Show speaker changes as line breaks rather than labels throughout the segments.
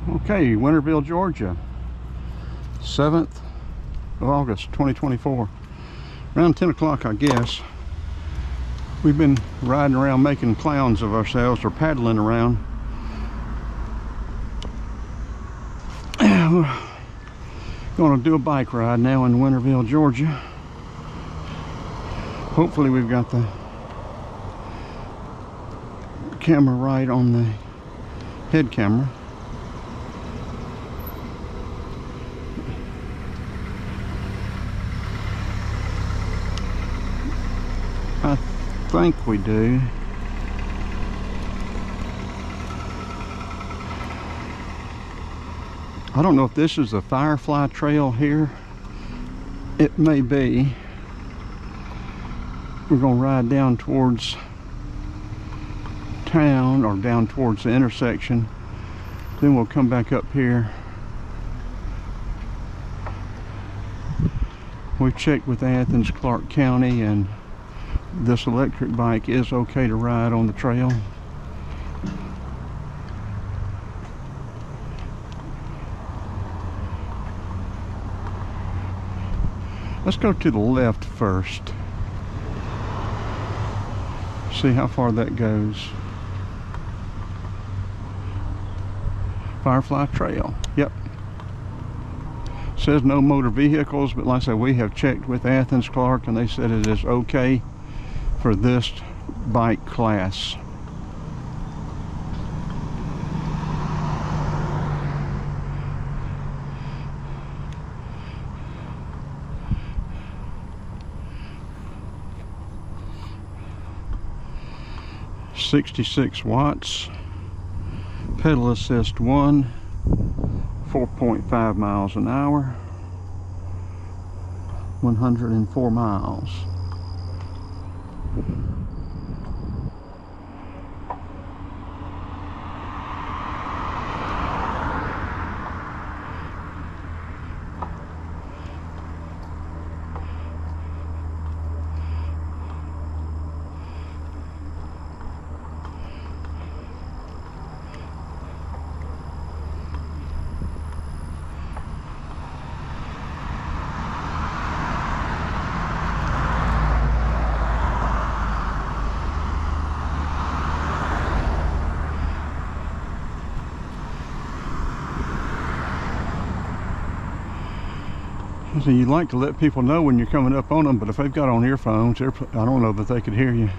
Okay, Winterville, Georgia, 7th of August 2024. Around 10 o'clock, I guess. We've been riding around making clowns of ourselves, or paddling around. We're going to do a bike ride now in Winterville, Georgia. Hopefully we've got the camera right on the head camera. I think we do. I don't know if this is the FireFly trail here. It may be. We're going to ride down towards town, or down towards the intersection. Then we'll come back up here. We've checked with Athens, Clark County, and this electric bike is okay to ride on the trail. Let's go to the left first. See how far that goes. FireFly Trail. Yep. Says no motor vehicles, but like I said, we have checked with Athens, Clark, and they said it is okay for this bike class. $66 watts, pedal assist 1, 4.5 miles an hour, 104 miles. So you'd like to let people know when you're coming up on them, but if they've got on earphones, I don't know that they could hear you.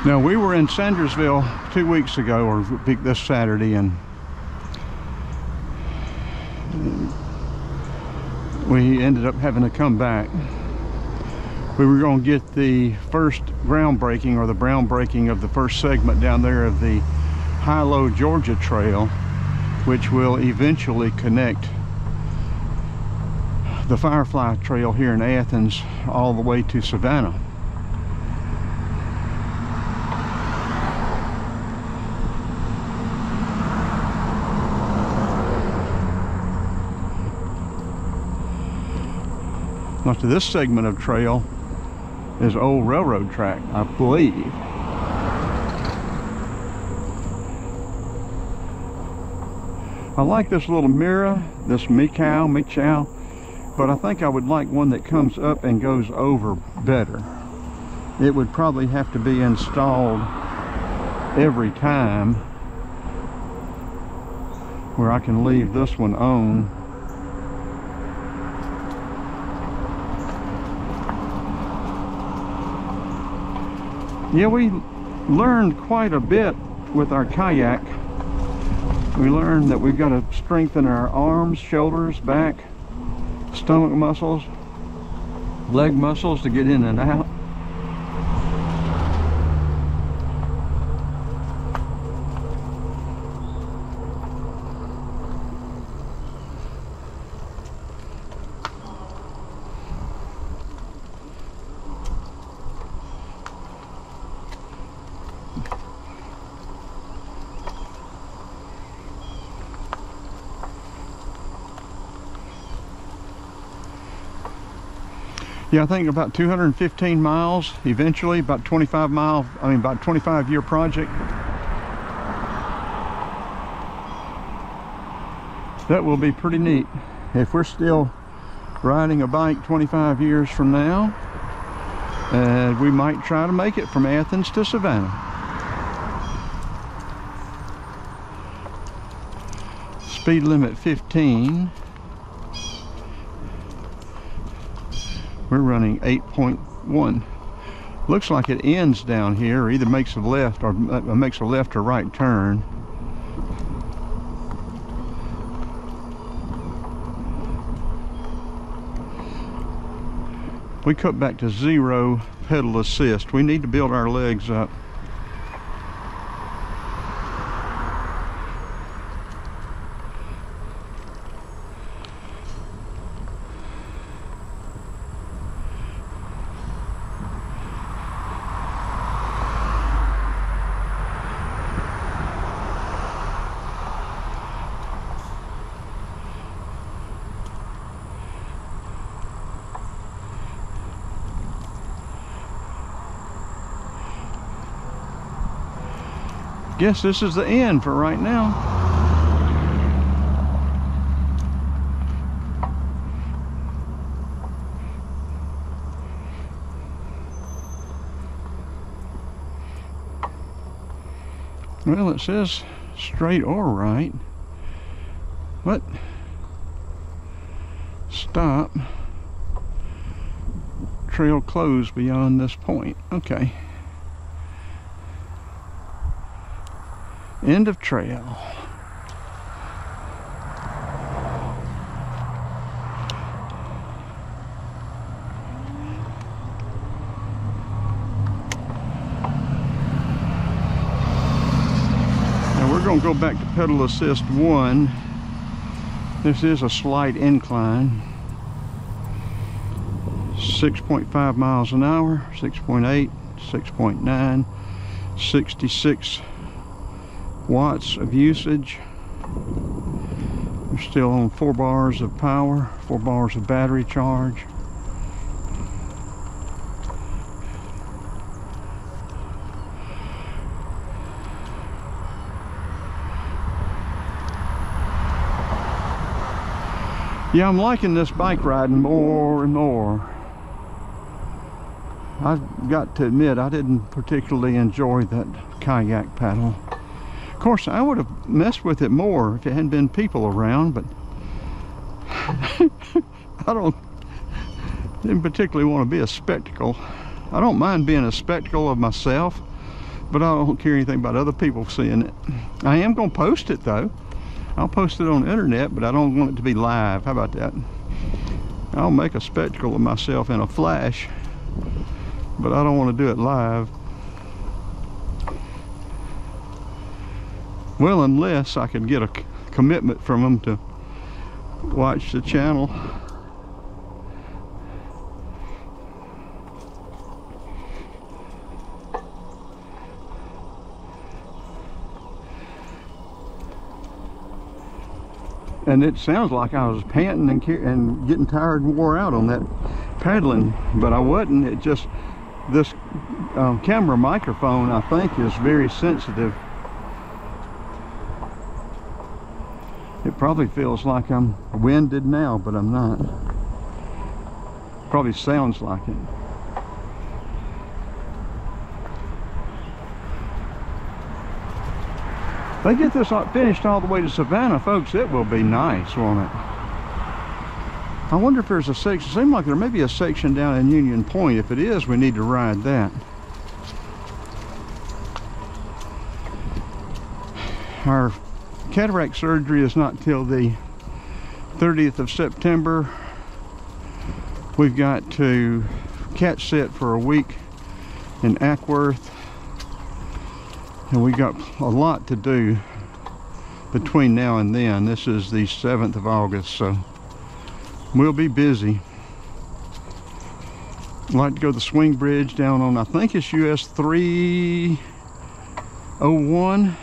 Now, we were in Sandersville 2 weeks ago, or this Saturday, and we ended up having to come back. We were going to get the first groundbreaking, or the groundbreaking of the first segment down there of the High-Low Georgia Trail, which will eventually connect the FireFly Trail here in Athens all the way to Savannah. Now, to this segment of trail is old railroad track, I believe. I like this little mirror, this Michow, but I think I would like one that comes up and goes over better. It would probably have to be installed every time, where I can leave this one on. Yeah, we learned quite a bit with our kayak. We learned that we've got to strengthen our arms, shoulders, back, stomach muscles, leg muscles to get in and out. Yeah, I think about 215 miles eventually, about 25-year project. That will be pretty neat. If we're still riding a bike 25 years from now, we might try to make it from Athens to Savannah. Speed limit 15. We're running 8.1. Looks like it ends down here, or either makes a left or right turn. We cut back to 0 pedal assist. We need to build our legs up. Guess this is the end for right now. Well, it says straight or right, but stop, trail closed beyond this point. Okay. End of trail. Now we're going to go back to pedal assist 1. This is a slight incline. 6.5 miles an hour, 6.8, 6.9, 66 watts of usage. We're still on 4 bars of power, 4 bars of battery charge. Yeah, I'm liking this bike riding more and more. I've got to admit, I didn't particularly enjoy that kayak paddle. Of course, I would have messed with it more if it hadn't been people around, but I didn't particularly want to be a spectacle. I don't mind being a spectacle of myself, but I don't care anything about other people seeing it. I am going to post it though. I'll post it on the internet, but I don't want it to be live. How about that? I'll make a spectacle of myself in a flash, but I don't want to do it live. Well, unless I could get a commitment from them to watch the channel. And it sounds like I was panting and getting tired and wore out on that paddling, but I wasn't. It just, this camera microphone, I think, is very sensitive. It probably feels like I'm winded now, but I'm not. Probably sounds like it. If they get this finished all the way to Savannah, folks, it will be nice, won't it? I wonder if there's a section. It seems like there may be a section down in Union Point. If it is, we need to ride that. Our cataract surgery is not till the 30th of September. We've got to cat sit for a week in Ackworth, and we got a lot to do between now and then. This is the 7th of August, so we'll be busy. I'd like to go to the swing bridge down on, I think it's US 301.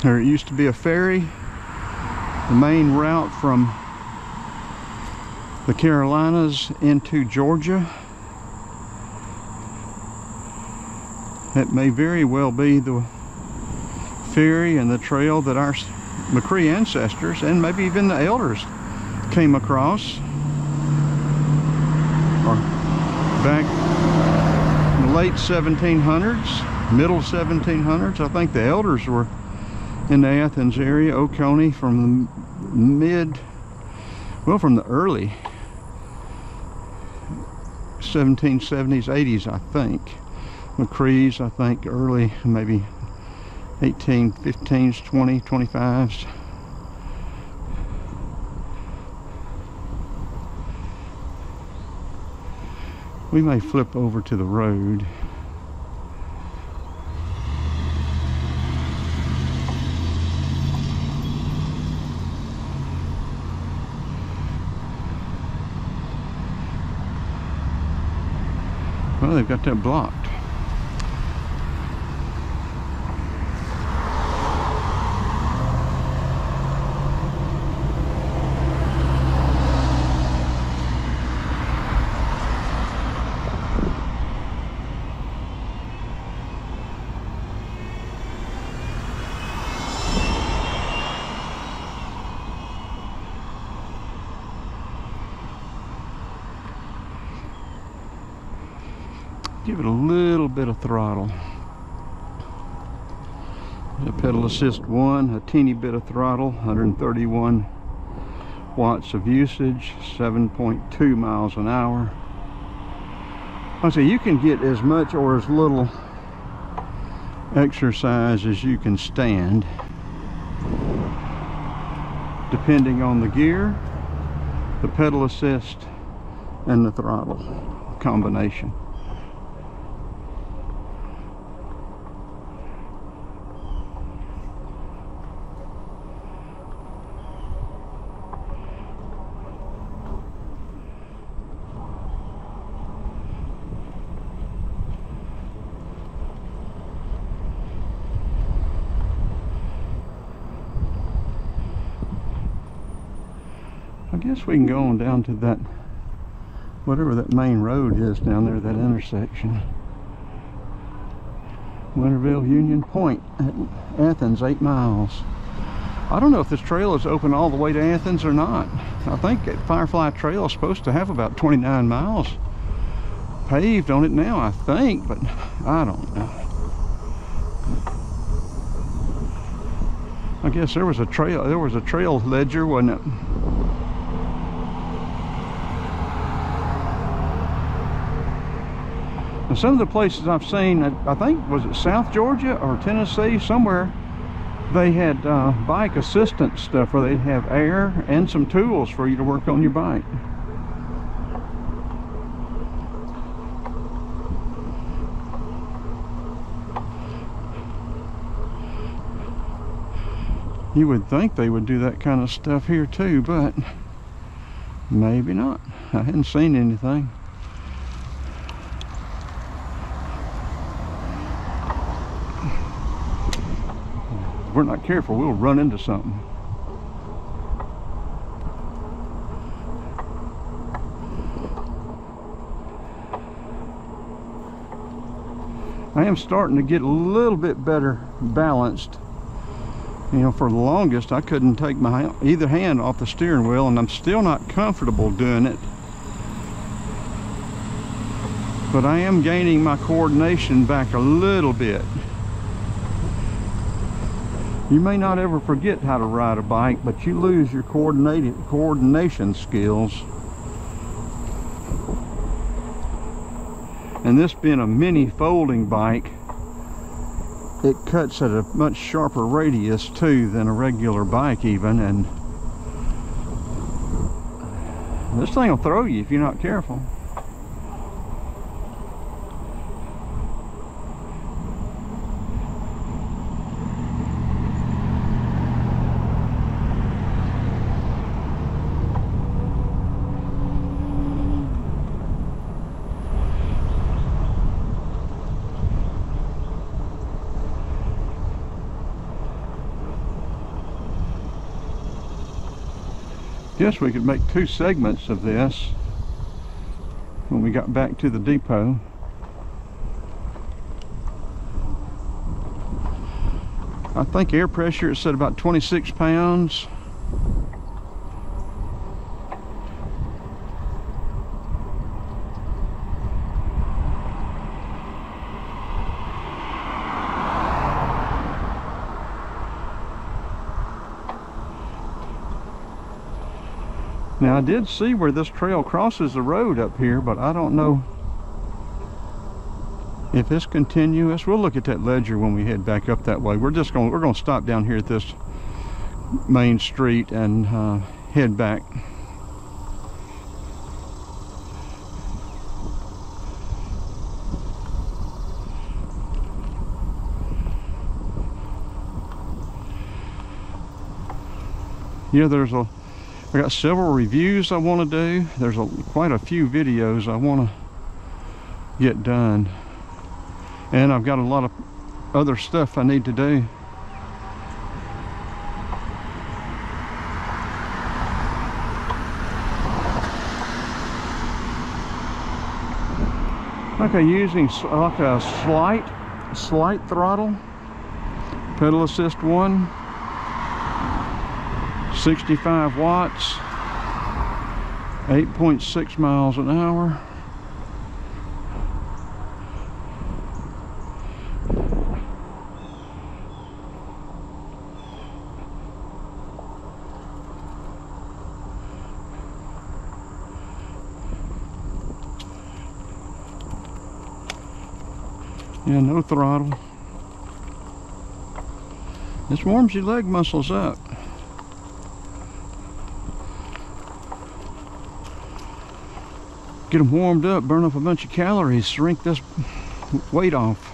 There used to be a ferry. The main route from the Carolinas into Georgia. It may very well be the ferry and the trail that our McCree ancestors and maybe even the elders came across, or back in the late 1700s, middle 1700s. I think the elders were in the Athens area, Oconee, from the early 1770s, 80s, I think. McCree's, I think, early, maybe 1815s, 25s. We may flip over to the road. Well, they've got that blocked. Give it a little bit of throttle. The pedal assist 1, a teeny bit of throttle, 131 watts of usage, 7.2 miles an hour. I say you can get as much or as little exercise as you can stand, depending on the gear, the pedal assist, and the throttle combination. I guess we can go on down to that, whatever that main road is down there, that intersection. Winterville, Union Point at Athens, 8 miles. I don't know if this trail is open all the way to Athens or not. I think that FireFly trail is supposed to have about 29 miles paved on it now, I think, but I don't know. I guess there was a trail ledger, wasn't it? And some of the places I've seen, I think, was it South Georgia or Tennessee, somewhere, they had bike assistance stuff where they'd have air and some tools for you to work on your bike. You would think they would do that kind of stuff here too, but maybe not. I hadn't seen anything. If we're not careful, we'll run into something. I am starting to get a little bit better balanced. You know, for the longest I couldn't take my either hand off the steering wheel, and I'm still not comfortable doing it. But I am gaining my coordination back a little bit. You may not ever forget how to ride a bike, but you lose your coordination skills. And this being a mini folding bike, it cuts at a much sharper radius too than a regular bike even, and this thing will throw you if you're not careful. Guess we could make 2 segments of this when we got back to the depot. I think air pressure is at about 26 pounds. Now I did see where this trail crosses the road up here, but I don't know if it's continuous. We'll look at that ledger when we head back up that way. We're gonna stop down here at this main street and head back. Yeah, I got several reviews I want to do. There's quite a few videos I want to get done. And I've got a lot of other stuff I need to do. Okay, using like a slight throttle, pedal assist 1, 65 watts, 8.6 miles an hour. Yeah, no throttle. This warms your leg muscles up. Get them warmed up, burn off a bunch of calories, shrink this weight off.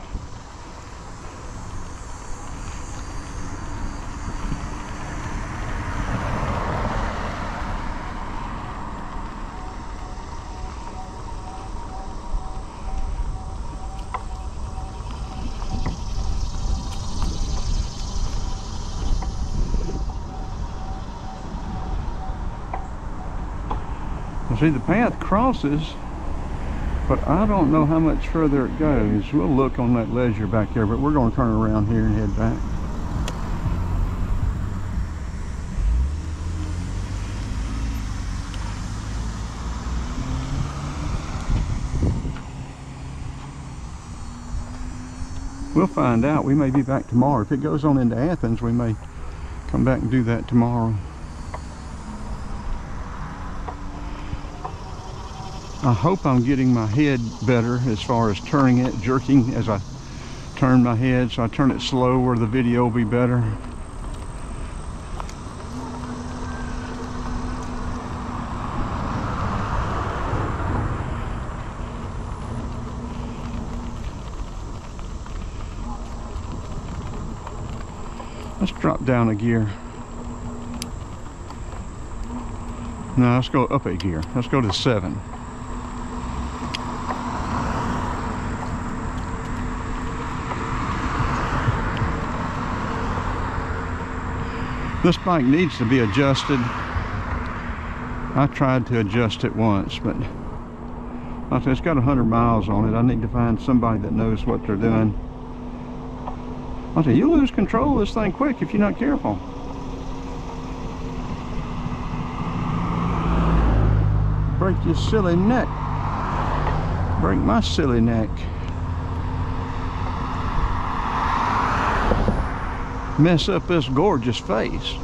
See, the path crosses, but I don't know how much further it goes. We'll look on that ledger back there, but we're going to turn around here and head back. We'll find out. We may be back tomorrow. If it goes on into Athens, we may come back and do that tomorrow. I hope I'm getting my head better as far as turning it, jerking as I turn my head, so I turn it slow where the video will be better. Let's drop down a gear. No, let's go up a gear. Let's go to 7. This bike needs to be adjusted. I tried to adjust it once, but it's got 100 miles on it. I need to find somebody that knows what they're doing. I'll tell you, you'll lose control of this thing quick if you're not careful. Break your silly neck. Break my silly neck. Mess up this gorgeous face.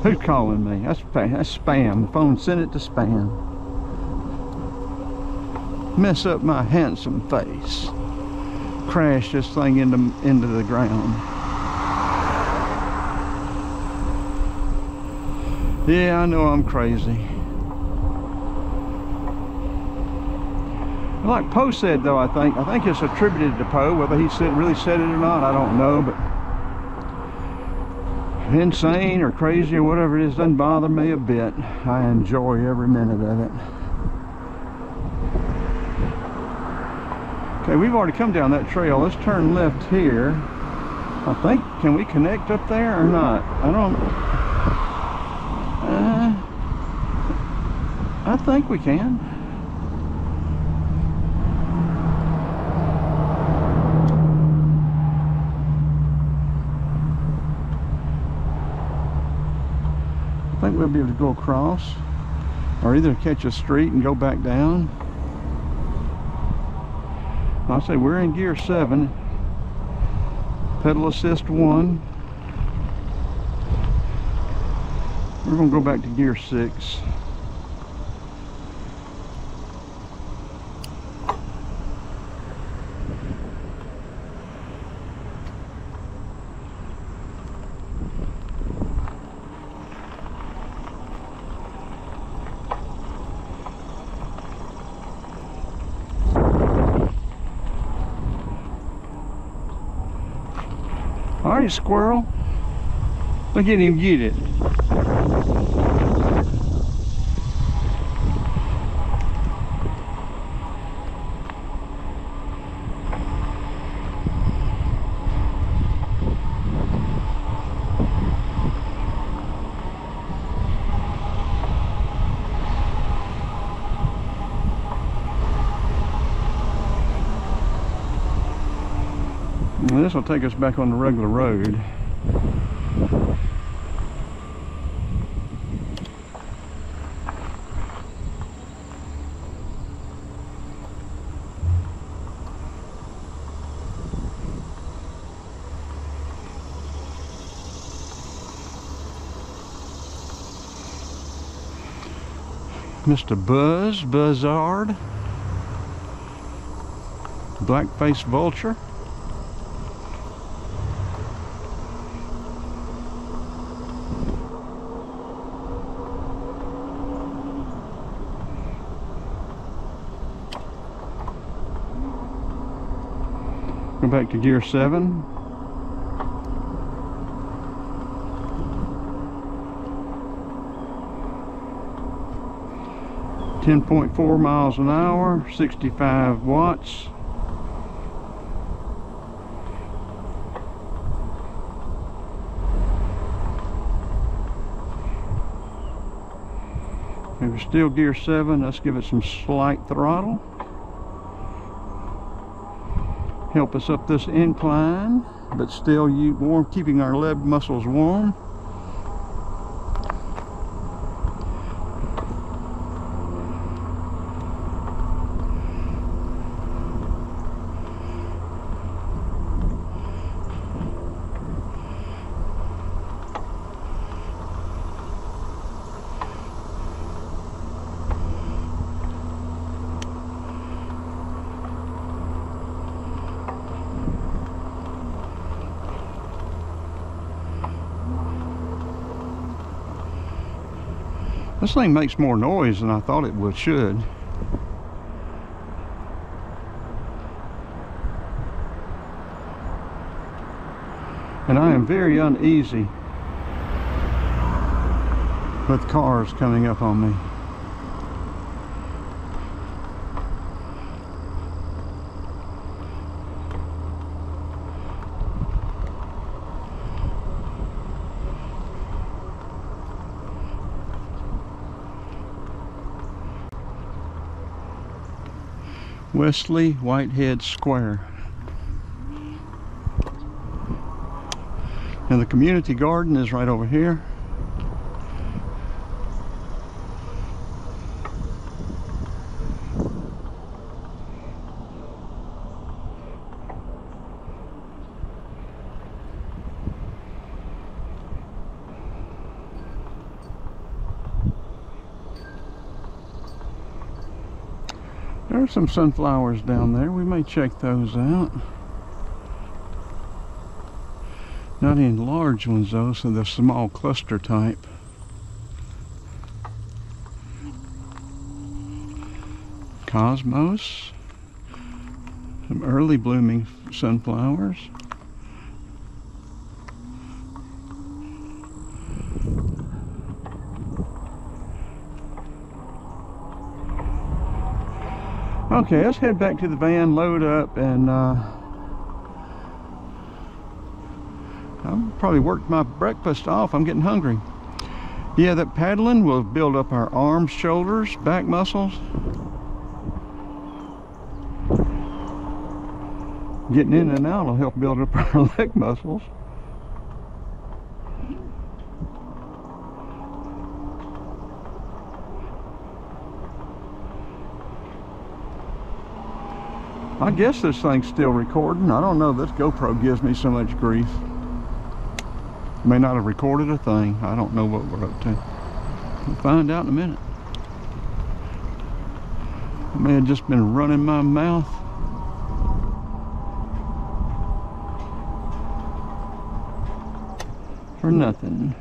Who's calling me? That's spam. The phone sent it to spam. Mess up my handsome face. Crash this thing into the ground. Yeah, I know I'm crazy. Like Poe said, though, I think it's attributed to Poe. Whether he really said it or not, I don't know. But insane or crazy or whatever it is doesn't bother me a bit. I enjoy every minute of it. Okay, we've already come down that trail. Let's turn left here. I think, can we connect up there or not? I don't. I think we can. I think we'll be able to go across, or either catch a street and go back down. I'll say we're in gear 7, pedal assist 1. We're going to go back to gear 6. All right, squirrel. Look at him get it. Well, this will take us back on the regular road. Mr. Buzzard, black-faced vulture. Go back to gear 7. .4 miles an hour, 65 watts. Okay, we're still gear 7. Let's give it some slight throttle. Help us up this incline, but still warm, keeping our leg muscles warm. This thing makes more noise than I thought it should. And I am very uneasy with cars coming up on me. Wesley Whitehead Square. And the community garden is right over here. There are some sunflowers down there. We may check those out. Not any large ones though, so they're small cluster type. Cosmos. Some early blooming sunflowers. Okay, let's head back to the van, load up, and I've probably worked my breakfast off. I'm getting hungry. Yeah, that paddling will build up our arms, shoulders, back muscles. Getting in and out will help build up our leg muscles. I guess this thing's still recording. I don't know, this GoPro gives me so much grief. May not have recorded a thing. I don't know what we're up to. We'll find out in a minute. I may have just been running my mouth. For nothing.